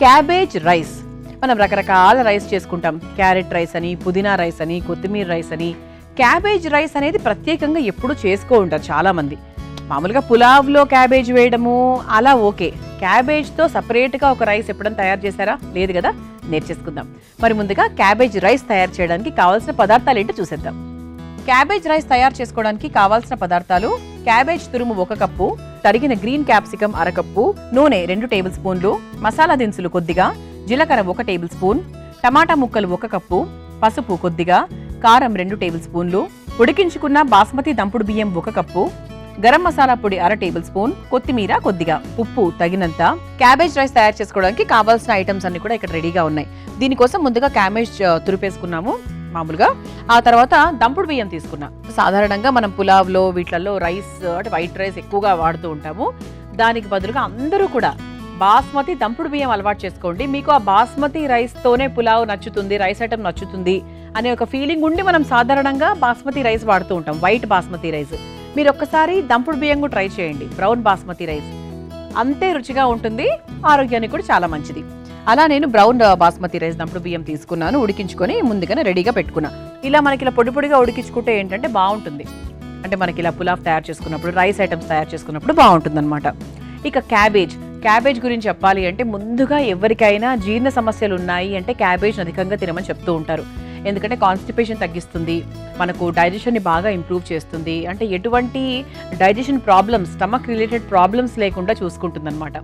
Cabbage rice. మనం రకరకాల rice చేసుకుంటాం. క్యారెట్ రైస్ అని, పుదీనా రైస్ అని, కొత్తిమీర రైస్ అని. క్యాబేజ్ రైస్ అనేది ప్రత్యేకంగా ఎప్పుడు చేసుకో ఉంటారు చాలామంది. మామూలుగా పులావ్లో క్యాబేజ్ వేయడము అలా ఓకే. క్యాబేజ్తో సపరేట్గా ఒక రైస్ ఎప్పుడైనా తయారు చేశారా? లేదు కదా, నేర్చేసుకుందాం. మరి ముందుగా క్యాబేజ్ రైస్ తయారు చేయడానికి కావాల్సిన పదార్థాలు ఏంటో చూసేద్దాం. క్యాబేజ్ రైస్ తయారు చేసుకోవడానికి కావాల్సిన పదార్థాలు: క్యాబేజ్ తురుము 1 కప్పు, తరిగిన గ్రీన్ క్యాప్సికమ్ 1/2 కప్పు, నూనె 2 టేబుల్ స్పూన్లు, మసాలా దినుసులు కొద్దిగా, జీలకర్ర 1 టేబుల్ స్పూన్, టమాటా ముక్కలు 1 కప్పు, పసుపు కొద్దిగా, కారం 2 టేబుల్ స్పూన్లు, ఉడికించుకున్న బాస్మతి దంపుడు బియ్యం 1 కప్పు, గరం మసాలా పొడి 1/2 టేబుల్ స్పూన్, కొత్తిమీర కొద్దిగా, ఉప్పు తగినంత. క్యాబేజ్ రైస్ తయారు చేసుకోవడానికి కావాల్సిన ఐటమ్స్ అన్ని కూడా ఇక్కడ రెడీగా ఉన్నాయి. దీనికోసం ముందుగా క్యాబేజ్ తురిపేసుకున్నాము మామూలుగా. ఆ తర్వాత దంపుడు బియ్యం తీసుకున్నా. సాధారణంగా మనం పులావ్లో వీటిలలో రైస్ అంటే వైట్ రైస్ ఎక్కువగా వాడుతూ ఉంటాము. దానికి బదులుగా అందరూ కూడా బాస్మతి దంపుడు బియ్యం అలవాటు చేసుకోండి. మీకు ఆ బాస్మతి రైస్తోనే పులావ్ నచ్చుతుంది, రైస్ ఐటమ్ నచ్చుతుంది అనే ఒక ఫీలింగ్ ఉండి మనం సాధారణంగా బాస్మతి రైస్ వాడుతూ ఉంటాం, వైట్ బాస్మతి రైస్. మీరు ఒక్కసారి దంపుడు బియ్యం కూడా ట్రై చేయండి, బ్రౌన్ బాస్మతి రైస్. అంతే రుచిగా ఉంటుంది, ఆరోగ్యానికి కూడా చాలా మంచిది. అలా నేను బ్రౌన్ బాస్మతి రైస్ దంపుడు బియ్యం తీసుకున్నాను, ఉడికించుకొని ముందుగానే రెడీగా పెట్టుకున్నా. ఇలా మనకి ఇలా పొడి పొడిగా ఉడికించుకుంటే ఏంటంటే బాగుంటుంది. అంటే మనకి ఇలా పులావ్ తయారు చేసుకున్నప్పుడు, రైస్ ఐటమ్స్ తయారు చేసుకున్నప్పుడు బాగుంటుంది అనమాట. ఇక క్యాబేజ్ గురించి చెప్పాలి అంటే ముందుగా ఎవరికైనా జీర్ణ సమస్యలు ఉన్నాయి అంటే క్యాబేజ్ అధికంగా తినమని చెప్తూ ఉంటారు. ఎందుకంటే కాన్స్టిపేషన్ తగ్గిస్తుంది, మనకు డైజెషన్ని బాగా ఇంప్రూవ్ చేస్తుంది. అంటే ఎటువంటి digestion problems, stomach related problems లేకుండా చూసుకుంటుంది అనమాట.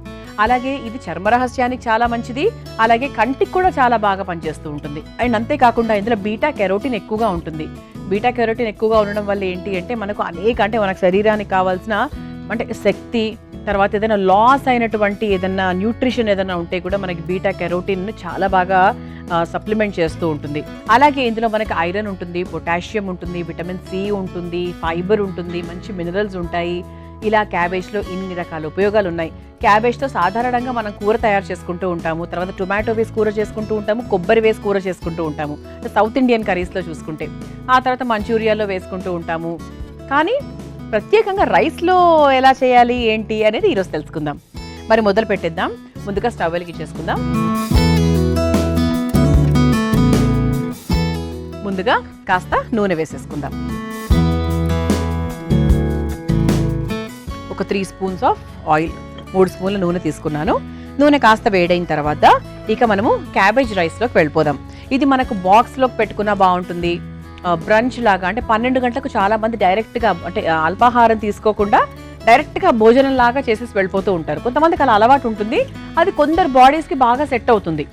అలాగే ఇది చర్మరహస్యానికి చాలా మంచిది, అలాగే కంటికి కూడా చాలా బాగా పనిచేస్తూ ఉంటుంది. అండ్ అంతేకాకుండా ఇందులో బీటా కెరోటిన్ ఎక్కువగా ఉంటుంది. బీటా కెరోటిన్ ఎక్కువగా ఉండడం వల్ల ఏంటి అంటే మనకు అంటే మనకు శరీరానికి కావాల్సిన అంటే శక్తి, తర్వాత ఏదైనా లాస్ అయినటువంటి ఏదైనా న్యూట్రిషన్ ఏదైనా ఉంటే కూడా మనకి బీటా కెరోటిన్ చాలా బాగా సప్లిమెంట్ చేస్తూ ఉంటుంది. అలాగే ఇందులో మనకి ఐరన్ ఉంటుంది, పొటాషియం ఉంటుంది, విటమిన్ సి ఉంటుంది, ఫైబర్ ఉంటుంది, మంచి మినరల్స్ ఉంటాయి. ఇలా క్యాబేజ్లో ఇన్ని రకాల ఉపయోగాలు ఉన్నాయి. క్యాబేజ్తో సాధారణంగా మనం కూర తయారు చేసుకుంటూ ఉంటాము, తర్వాత టొమాటో వేసి కూర చేసుకుంటూ ఉంటాము, కొబ్బరి వేసి కూర చేసుకుంటూ ఉంటాము సౌత్ ఇండియన్ కర్రీస్లో చూసుకుంటే. ఆ తర్వాత మంచూరియాలో వేసుకుంటూ ఉంటాము. కానీ ప్రత్యేకంగా రైస్లో ఎలా చేయాలి ఏంటి అనేది ఈరోజు తెలుసుకుందాం. మరి మొదలు పెట్టేద్దాం. ముందుగా స్టవ్ వెలిగించేసుకుందాం. ముందుగా కాస్త నూనె వేసేసుకుందాం. ఒక 3 స్పూన్స్ ఆఫ్ ఆయిల్, 3 స్పూన్ల నూనె తీసుకున్నాను. నూనె కాస్త వేడైన తర్వాత ఇక మనము క్యాబేజ్ రైస్లోకి వెళ్ళిపోదాం. ఇది మనకు బాక్స్లోకి పెట్టుకున్నా బాగుంటుంది, బ్రంచ్ లాగా. అంటే 12 గంటలకు చాలా మంది డైరెక్ట్గా అంటే అల్పాహారం తీసుకోకుండా డైరెక్ట్గా భోజనం లాగా చేసేసి వెళ్ళిపోతూ ఉంటారు. కొంతమందికి అలా అలవాటు ఉంటుంది, అది కొందరు బాడీస్కి బాగా సెట్ అవుతుంది.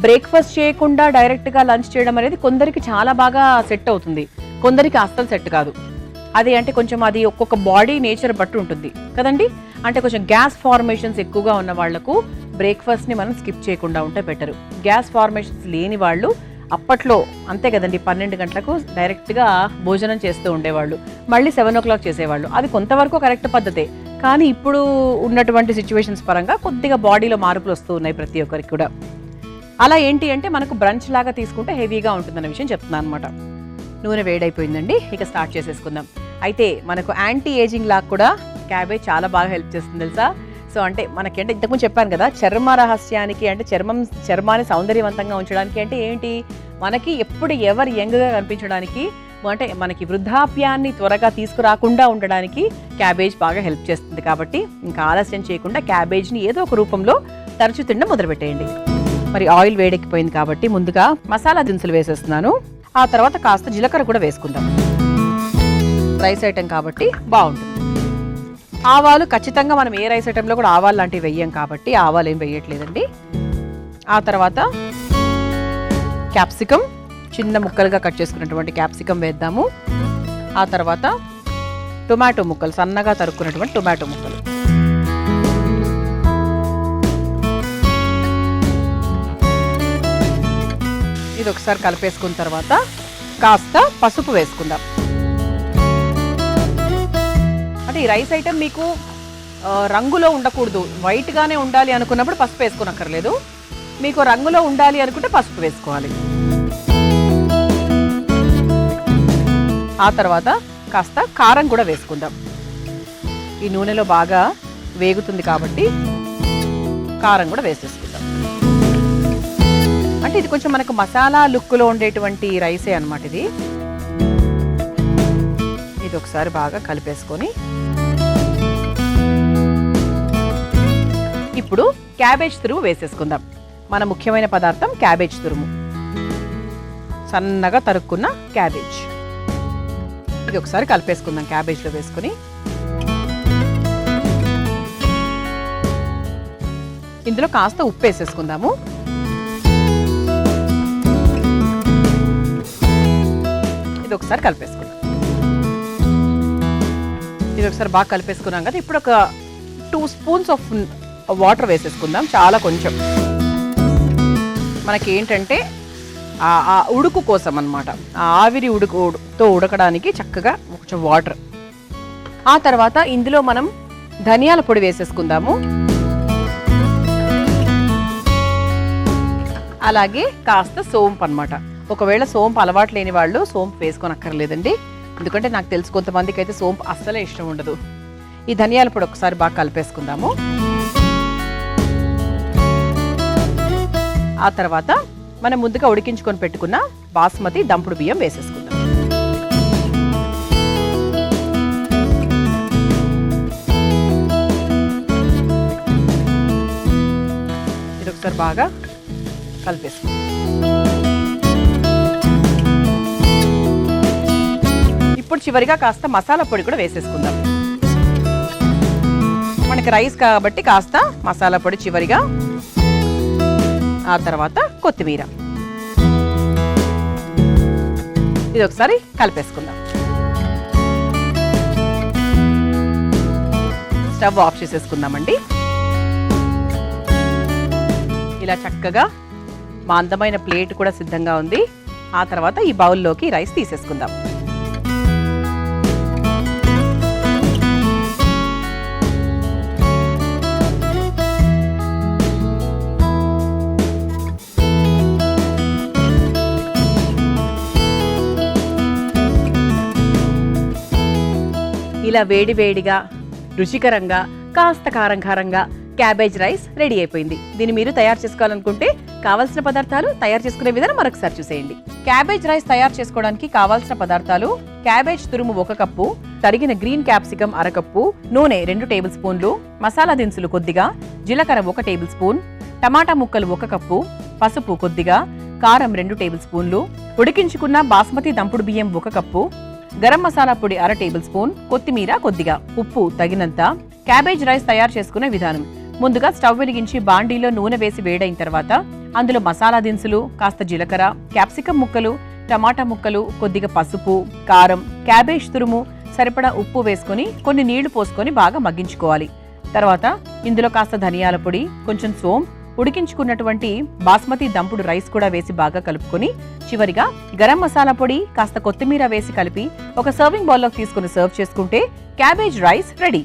బ్రేక్ఫాస్ట్ చేయకుండా డైరెక్ట్గా లంచ్ చేయడం అనేది కొందరికి చాలా బాగా సెట్ అవుతుంది, కొందరికి అస్సలు సెట్ కాదు. అది అంటే కొంచెం అది ఒక్కొక్క బాడీ నేచర్ బట్టి ఉంటుంది కదండి. అంటే కొంచెం గ్యాస్ ఫార్మేషన్స్ ఎక్కువగా ఉన్న వాళ్లకు బ్రేక్ఫాస్ట్ని మనం స్కిప్ చేయకుండా ఉంటే బెటరు. గ్యాస్ ఫార్మేషన్స్ లేని వాళ్ళు అప్పట్లో అంతే కదండి, 12 గంటలకు డైరెక్ట్గా భోజనం చేస్తూ ఉండేవాళ్ళు, మళ్ళీ 7 o'clock చేసేవాళ్ళు. అది కొంతవరకు కరెక్ట్ పద్ధతే. కానీ ఇప్పుడు ఉన్నటువంటి సిచ్యువేషన్స్ పరంగా కొద్దిగా బాడీలో మార్పులు వస్తూ ఉన్నాయి ప్రతి ఒక్కరికి కూడా. అలా ఏంటి అంటే మనకు బ్రంచ్ లాగా తీసుకుంటే హెవీగా ఉంటుందన్న విషయం చెప్తున్నాను అనమాట. నూనె వేడైపోయిందండి, ఇక స్టార్ట్ చేసేసుకుందాం. అయితే మనకు యాంటీ ఏజింగ్ లాగా కూడా క్యాబేజ్ చాలా బాగా హెల్ప్ చేస్తుంది తెలుసా. సో అంటే మనకి అంటే ఇంతకుముందు చెప్పాను కదా, చర్మ రహస్యానికి అంటే చర్మాన్ని సౌందర్యవంతంగా ఉంచడానికి అంటే ఏంటి, మనకి ఎప్పుడు ఎవరు యంగ్గా కనిపించడానికి, అంటే మనకి వృద్ధాప్యాన్ని త్వరగా తీసుకురాకుండా ఉండడానికి క్యాబేజ్ బాగా హెల్ప్ చేస్తుంది. కాబట్టి ఇంకా ఆలస్యం చేయకుండా క్యాబేజ్ని ఏదో ఒక రూపంలో తరచు తినడం మొదలుపెట్టేయండి. మరి ఆయిల్ వేడెక్కిపోయింది కాబట్టి ముందుగా మసాలా దినుసులు వేసేస్తున్నాను. ఆ తర్వాత కాస్త జీలకర్ర కూడా వేసుకుందాం, రైస్ ఐటెం కాబట్టి బాగుంటుంది. ఆవాలు ఖచ్చితంగా మనం ఏ రైస్ ఐటెంలో కూడా ఆవాలు లాంటివి వెయ్యం కాబట్టి ఆవాలు ఏం వేయట్లేదండి. ఆ తర్వాత క్యాప్సికమ్, చిన్న ముక్కలుగా కట్ చేసుకున్నటువంటి క్యాప్సికమ్ వేద్దాము. ఆ తర్వాత టొమాటో ముక్కలు, సన్నగా తరుక్కున్నటువంటి టొమాటో ముక్కలు. ఇది ఒకసారి కలిపేసుకున్న తర్వాత కాస్త పసుపు వేసుకుందాం. అంటే ఈ రైస్ ఐటెం మీకు రంగులో ఉండకూడదు, వైట్గానే ఉండాలి అనుకున్నప్పుడు పసుపు వేసుకోనక్కర్లేదు. మీకు రంగులో ఉండాలి అనుకుంటే పసుపు వేసుకోవాలి. ఆ తర్వాత కాస్త కారం కూడా వేసుకుందాం. ఈ నూనెలో బాగా వేగుతుంది కాబట్టి కారం కూడా వేసేసుకుందాం. ఎందుకంటే ఇది కొంచెం మనకు మసాలా లుక్లో ఉండేటువంటి రైసే అనమాట ఇది. ఇది ఒకసారి బాగా కలిపేసుకొని ఇప్పుడు క్యాబేజ్ తురుము వేసేసుకుందాం. మన ముఖ్యమైన పదార్థం క్యాబేజ్ తురుము, సన్నగా తరుక్కున్న క్యాబేజ్. ఇది ఒకసారి కలిపేసుకుందాం క్యాబేజ్లో వేసుకుని. ఇందులో కాస్త ఉప్పు వేసేసుకుందాము. ఇది ఒకసారి కలిపేసుకుందాం. ఇది ఒకసారి బాగా కలిపేసుకున్నాం కదా. ఇప్పుడు ఒక 2 స్పూన్స్ ఆఫ్ వాటర్ వేసేసుకుందాం, చాలా కొంచెం. మనకి ఏంటంటే ఆ ఉడుకు కోసం అన్నమాట, ఆ ఆవిరి ఉడుకుతో ఉడకడానికి చక్కగా కొంచెం వాటర్. ఆ తర్వాత ఇందులో మనం ధనియాల పొడి వేసేసుకుందాము. అలాగే కాస్త సోంపు అన్నమాట. ఒకవేళ సోంపు అలవాటు లేని వాళ్ళు సోంపు వేసుకోనక్కర్లేదండి, ఎందుకంటే నాకు తెలుసు కొంతమందికి అయితే సోంపు అస్సలే ఇష్టం ఉండదు. ఈ ధనియాల పొడి ఒకసారి బాగా కలిపేసుకుందాము. ఆ తర్వాత మనం ముందుగా ఉడికించుకొని పెట్టుకున్న బాస్మతి దంపుడు బియ్యం వేసేసుకుందాం. ఇది ఒకసారి బాగా కలిపేసుకుందాం. ఇప్పుడు చివరిగా కాస్త మసాలా పొడి కూడా వేసేసుకుందాం. మనకి రైస్ కాబట్టి కాస్త మసాలా పొడి చివరిగా, ఆ తర్వాత కొత్తిమీర. ఇది ఒకసారి కలిపేసుకుందాం. స్టవ్ ఆఫ్ చేసేసుకుందామండి. ఇలా చక్కగా మా అందమైన ప్లేట్ కూడా సిద్ధంగా ఉంది. ఆ తర్వాత ఈ బౌల్లోకి రైస్ తీసేసుకుందాం. ఇలా వేడివేడిగా రుచికరంగా కాస్త కారంగా క్యాబేజ్ రైస్ రెడీ అయిపోయింది. దీన్ని మీరు తయారు చేసుకోవాలనుకుంటే కావాల్సిన పదార్థాలు, తయారు చేసుకునే విధానం మరొకసారి చూసేయండి. క్యాబేజ్ రైస్ తయారు చేసుకోవడానికి కావాల్సిన పదార్థాలు: క్యాబేజ్ తురుము 1 కప్పు, తరిగిన గ్రీన్ క్యాప్సికం 1/2 కప్పు, నూనె 2 టేబుల్ స్పూన్లు, మసాలా దినుసులు కొద్దిగా, జీలకర్ర 1 టేబుల్ స్పూన్, టమాటా ముక్కలు 1 కప్పు, పసుపు కొద్దిగా, కారం 2 టేబుల్ స్పూన్లు, ఉడికించుకున్న బాస్మతి దంపుడు బియ్యం 1 కప్పు, గరం మసాలా పొడి 1/2 టేబుల్ స్పూన్, కొత్తిమీర కొద్దిగా, ఉప్పు తగినంత. క్యాబేజ్ రైస్ తయారు చేసుకునే విధానం: ముందుగా స్టవ్ వెలిగించి బాండీలో నూనె వేసి వేడైన తర్వాత అందులో మసాలా దినుసులు, కాస్త జీలకర్ర, క్యాప్సికం ముక్కలు, టమాటా ముక్కలు, కొద్దిగా పసుపు, కారం, క్యాబేజ్ తురుము, సరిపడా ఉప్పు వేసుకొని కొన్ని నీళ్లు పోసుకొని బాగా మగ్గించుకోవాలి. తర్వాత ఇందులో కాస్త ధనియాల పొడి, కొంచెం సోంపు, ఉడికించుకున్నటువంటి బాస్మతి దంపుడు రైస్ కూడా వేసి బాగా కలుపుకొని చివరిగా గరం మసాలా పొడి, కాస్త కొత్తిమీర వేసి కలిపి ఒక సర్వింగ్ బౌల్లోకి తీసుకుని సర్వ్ చేసుకుంటే క్యాబేజ్ రైస్ రెడీ.